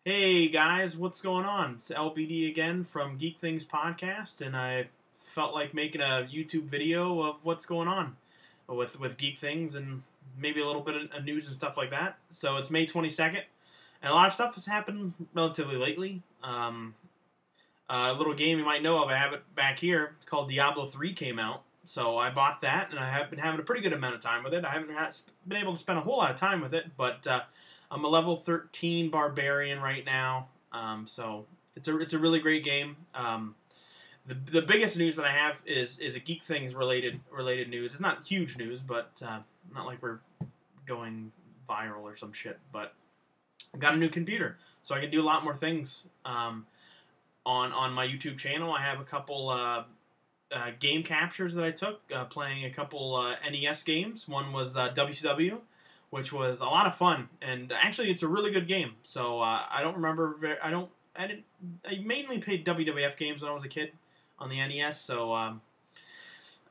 Hey guys, what's going on? It's LBD again from Geek Things Podcast, and I felt like making a YouTube video of what's going on with Geek Things and maybe a little bit of news and stuff like that. So it's May 22nd, and a lot of stuff has happened relatively lately. A little game you might know of, I have it back here, it's called Diablo 3 came out. So I bought that, and I have been having a pretty good amount of time with it. I haven't been able to spend a whole lot of time with it, but I'm a level 13 barbarian right now, so it's a really great game. The biggest news that I have is a Geek Things related news. It's not huge news, but not like we're going viral or some shit. But I got a new computer, so I can do a lot more things on my YouTube channel. I have a couple game captures that I took playing a couple NES games. One was WCW, which was a lot of fun, and actually it's a really good game. So I don't remember. I mainly played WWF games when I was a kid on the NES, so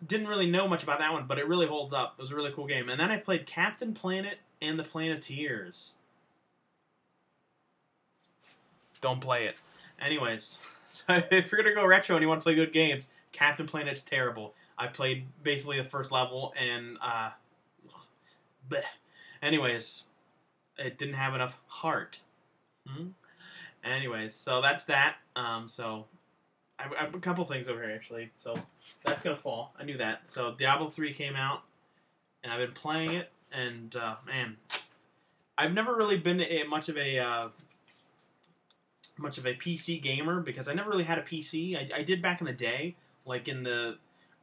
didn't really know much about that one, but it really holds up. It was a really cool game. And then I played Captain Planet and the Planeteers. Don't play it. Anyways, so if you're gonna go retro and you want to play good games, Captain Planet's terrible. I played basically the first level and bleh. Anyways, it didn't have enough heart. Anyways, so that's that. So I have a couple things over here, actually. So that's going to fall. I knew that. So Diablo 3 came out, and I've been playing it, and man, I've never really been much of a PC gamer, because I never really had a PC. I did back in the day, like in the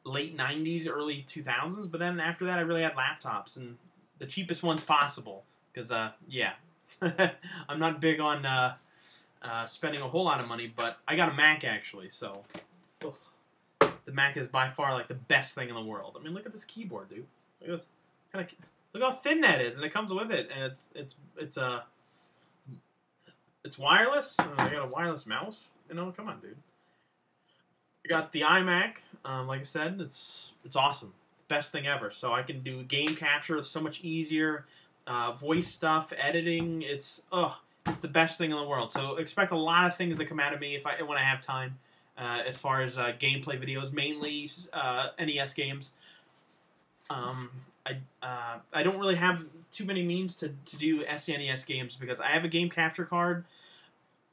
late 90s, early 2000s, but then after that I really had laptops, and the cheapest ones possible, because, yeah, I'm not big on spending a whole lot of money, but I got a Mac, actually, so the Mac is by far, like, the best thing in the world. I mean, look at this keyboard, dude. Look at this. Look how thin that is, and it comes with it, and it's wireless. I got a wireless mouse. You know, come on, dude. I got the iMac. Like I said, it's awesome. Best thing ever. So I can do game capture. It's so much easier. Voice stuff, editing. It's the best thing in the world. So expect a lot of things to come out of me when I have time. As far as gameplay videos, mainly NES games. I don't really have too many means to do SNES games, because I have a game capture card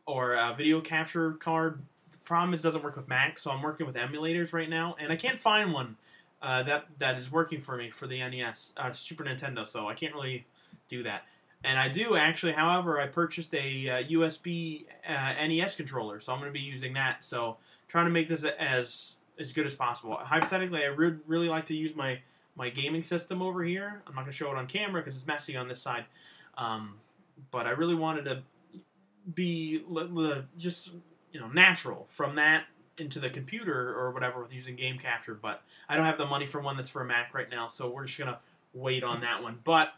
or a video capture card. The problem is it doesn't work with Mac, so I'm working with emulators right now, and I can't find one that is working for me for the NES, Super Nintendo, so I can't really do that. And I do, actually, however, I purchased a USB NES controller, so I'm going to be using that. So trying to make this as good as possible. Hypothetically, I would really like to use my gaming system over here. I'm not going to show it on camera because it's messy on this side. But I really wanted to be just, natural from that into the computer or whatever with using game capture, but I don't have the money for one that's for a Mac right now, so we're just gonna wait on that one. But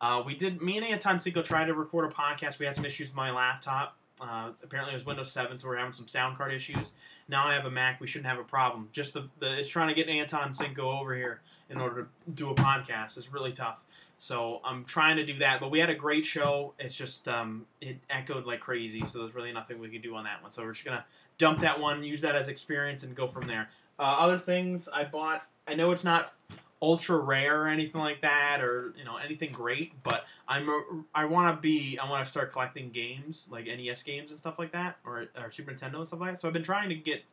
me and Anton Cinco tried to record a podcast. We had some issues with my laptop. Apparently it was Windows 7, so we're having some sound card issues. Now I have a Mac. We shouldn't have a problem. Just it's trying to get Anton Cinco over here in order to do a podcast. It's really tough. So I'm trying to do that, but we had a great show. It's just it echoed like crazy, so there's really nothing we can do on that one. So we're just gonna dump that one, use that as experience, and go from there. Other things I bought. I know it's not ultra rare or anything like that, or anything great, but I want to start collecting games, like NES games and stuff like that, or Super Nintendo and stuff like that. So I've been trying to get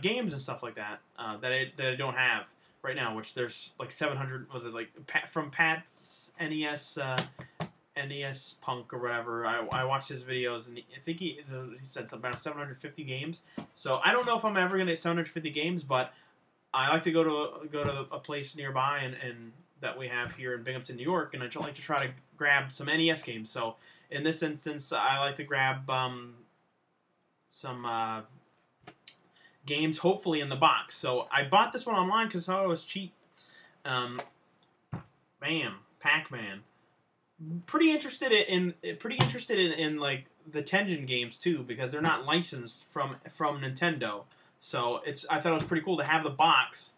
games and stuff like that that I don't have right now, which there's like 700. Was it like from Pat's NES NES Punk or whatever? I watched his videos, and I think he said something about 750 games. So I don't know if I'm ever gonna get 750 games, but I like to go to a place nearby and that we have here in Binghamton, New York, and I like to try to grab some NES games. So in this instance, I like to grab some games, hopefully in the box. So I bought this one online because I thought it was cheap. Pac-man. Pretty interested in like the Tengen games too, because they're not licensed from Nintendo. So I thought it was pretty cool to have the box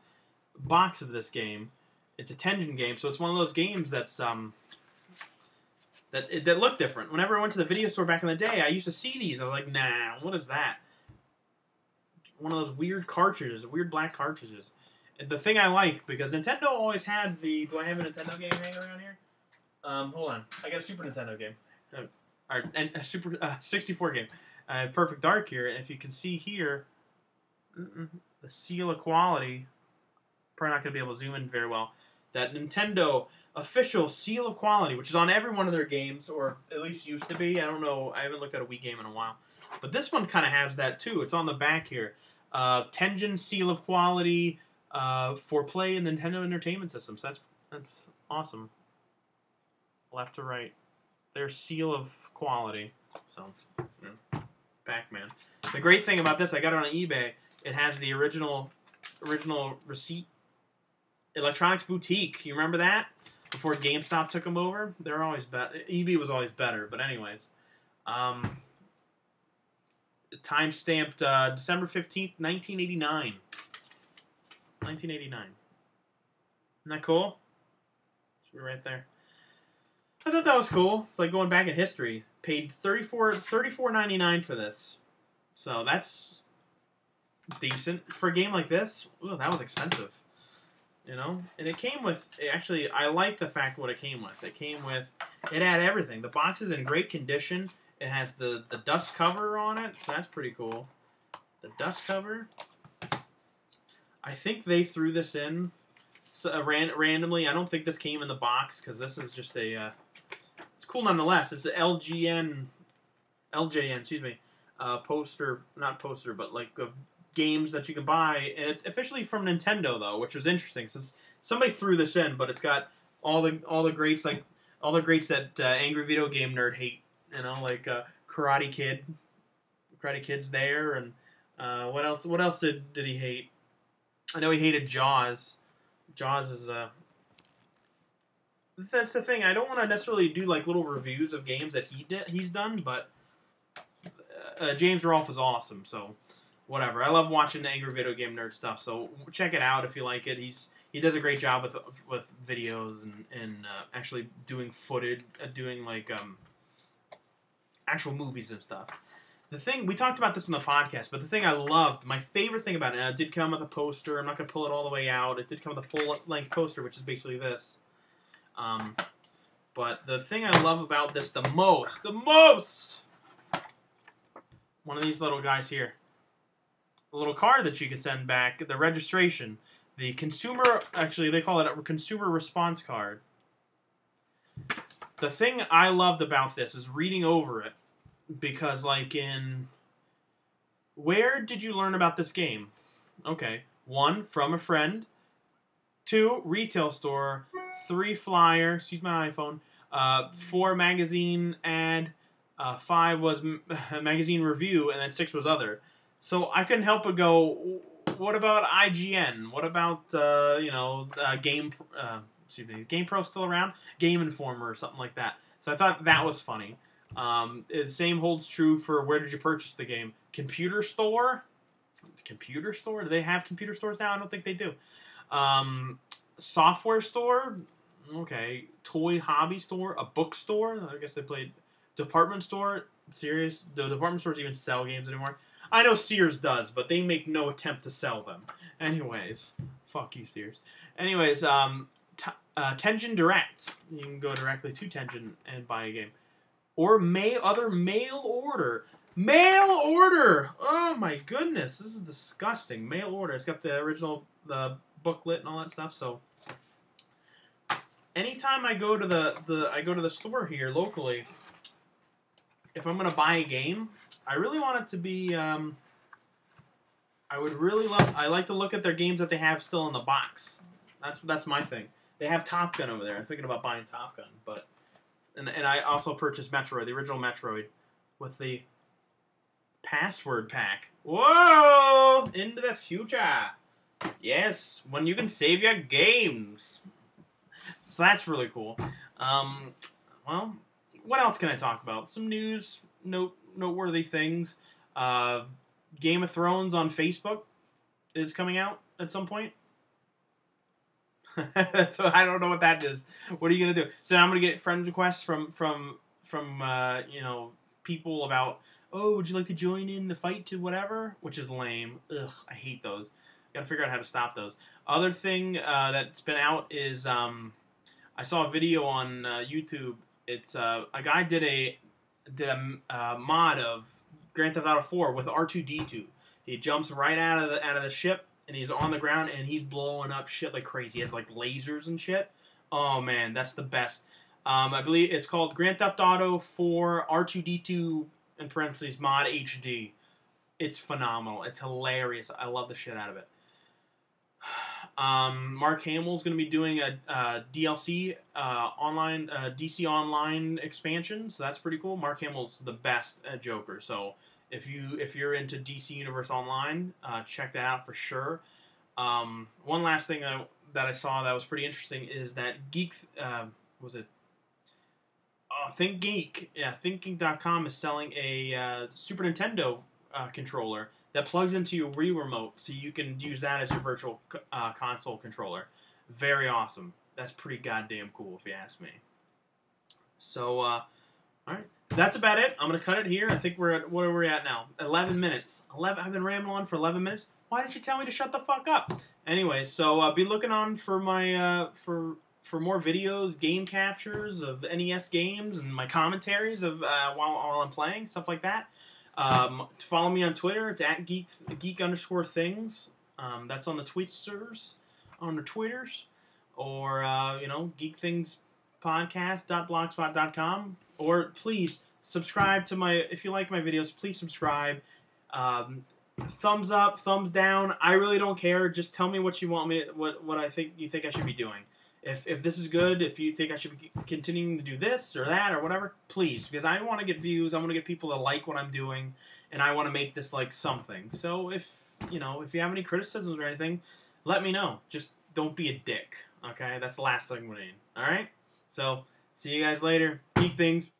of this game. It's a Tengen game, so it's one of those games that's that looked different. Whenever I went to the video store back in the day, I used to see these. I was like, nah, what is that? One of those weird cartridges, weird black cartridges. And the thing I like, because Nintendo always had the... Do I have a Nintendo game hanging around here? Hold on. I got a Super Nintendo game. And a Super 64 game. Perfect Dark here. And if you can see here, the seal of quality... Probably not going to be able to zoom in very well. That Nintendo official seal of quality, which is on every one of their games, or at least used to be. I don't know. I haven't looked at a Wii game in a while. But this one kind of has that too. It's on the back here. Tengen seal of quality for play in Nintendo Entertainment Systems. That's awesome. Left to right. Their seal of quality. So, yeah. Pac-man. The great thing about this, I got it on eBay. It has the original receipt. Electronics Boutique. You remember that? Before GameStop took them over? They're always better. EB was always better. But anyways. Time-stamped December 15th, 1989. 1989. Isn't that cool? Should be right there. I thought that was cool. It's like going back in history. Paid $34.99 for this. So that's decent. For a game like this, ooh, that was expensive. You know? And it came with... Actually, I like the fact what it came with. It had everything. The box is in great condition. It has the dust cover on it, so that's pretty cool. The dust cover. I think they threw this in randomly. I don't think this came in the box, because this is just a... it's cool nonetheless. It's an LJN, excuse me, poster, not poster, but like of games that you can buy, and it's officially from Nintendo though, which was interesting. Since somebody threw this in, but it's got all the greats, like all the greats that Angry Video Game Nerd hate. You know, like Karate Kid's there, and what else? What else did he hate? I know he hated Jaws. Jaws is that's the thing. I don't want to necessarily do like little reviews of games that he's done, but James Rolfe is awesome. So whatever. I love watching the Angry Video Game Nerd stuff. So check it out if you like it. He does a great job with videos and actually doing footage, doing like actual movies and stuff. The thing, we talked about this in the podcast, but the thing I loved, my favorite thing about it, and it did come with a poster. I'm not going to pull it all the way out. It did come with a full-length poster, which is basically this. But the thing I love about this the most, one of these little guys here. A little card that you can send back, the registration. The consumer, actually, they call it a consumer response card. The thing I loved about this is reading over it, because like where did you learn about this game? Okay, 1, from a friend. 2, retail store. 3, flyer. Excuse my iPhone. 4, magazine ad. 5 was magazine review, and then 6 was other. So I couldn't help but go, what about IGN? What about Game? Excuse me, Game Pro still around? Game Informer or something like that. So I thought that was funny. The same holds true for where did you purchase the game? Computer store? Computer store? Do they have computer stores now? I don't think they do. Software store? Okay. Toy hobby store? A bookstore? I guess they played. Department store? Serious? The department stores even sell games anymore? I know Sears does, but they make no attempt to sell them. Anyways. Fuck you, Sears. Anyways, Tengen Direct. You can go directly to Tengen and buy a game. Or other mail order. Mail order! Oh my goodness, this is disgusting. Mail order. It's got the original booklet and all that stuff. So anytime I go to the store here locally, if I'm gonna buy a game, I really want it to be. I like to look at their games that they have still in the box. That's my thing. They have Top Gun over there. I'm thinking about buying Top Gun, but and I also purchased Metroid, the original Metroid, with the password pack. Whoa! Into the future. Yes, when you can save your games. So that's really cool. Well, what else can I talk about? Some news, noteworthy things. Game of Thrones on Facebook is coming out at some point. I don't know what that is. What are you gonna do? So I'm gonna get friend requests from you know, people about, oh, would you like to join in the fight to whatever, which is lame. Ugh, I hate those. Gotta figure out how to stop those. Other thing that's been out is I saw a video on YouTube. It's a guy did a mod of Grand Theft Auto 4 with R2-D2. He jumps right out of the ship, and he's on the ground, and he's blowing up shit like crazy. He has like lasers and shit. Oh man, that's the best. I believe it's called Grand Theft Auto 4 R2-D2 in parentheses mod HD. It's phenomenal. It's hilarious. I love the shit out of it. Mark Hamill's going to be doing a DLC online DC Online expansion, so that's pretty cool. Mark Hamill's the best at Joker, so if you're into DC Universe Online, check that out for sure. One last thing that I saw that was pretty interesting is that Geek was it? Think Geek, yeah, ThinkGeek.com is selling a Super Nintendo controller that plugs into your Wii remote, so you can use that as your virtual console controller. Very awesome. That's pretty goddamn cool, if you ask me. So, all right, that's about it. I'm gonna cut it here. I think we're at, what are we at now? 11 minutes. 11. I've been rambling on for 11 minutes. Why didn't you tell me to shut the fuck up? Anyway, so be looking on for my for more videos, game captures of NES games, and my commentaries of while I'm playing, stuff like that. Follow me on Twitter. It's at geek_things. That's on the Twitters, on the Twitters, or you know, geekthingspodcast.blogspot.com. Or please subscribe to my. If you like my videos, please subscribe. Thumbs up, thumbs down. I really don't care. Just tell me what you want me. What I think you think I should be doing. If this is good, if you think I should be continuing to do this or that or whatever, please, because I want to get views, I want to get people to like what I'm doing, and I want to make this like something. So if you have any criticisms or anything, let me know. Just don't be a dick, okay? That's the last thing we need. All right. So see you guys later. Geek things.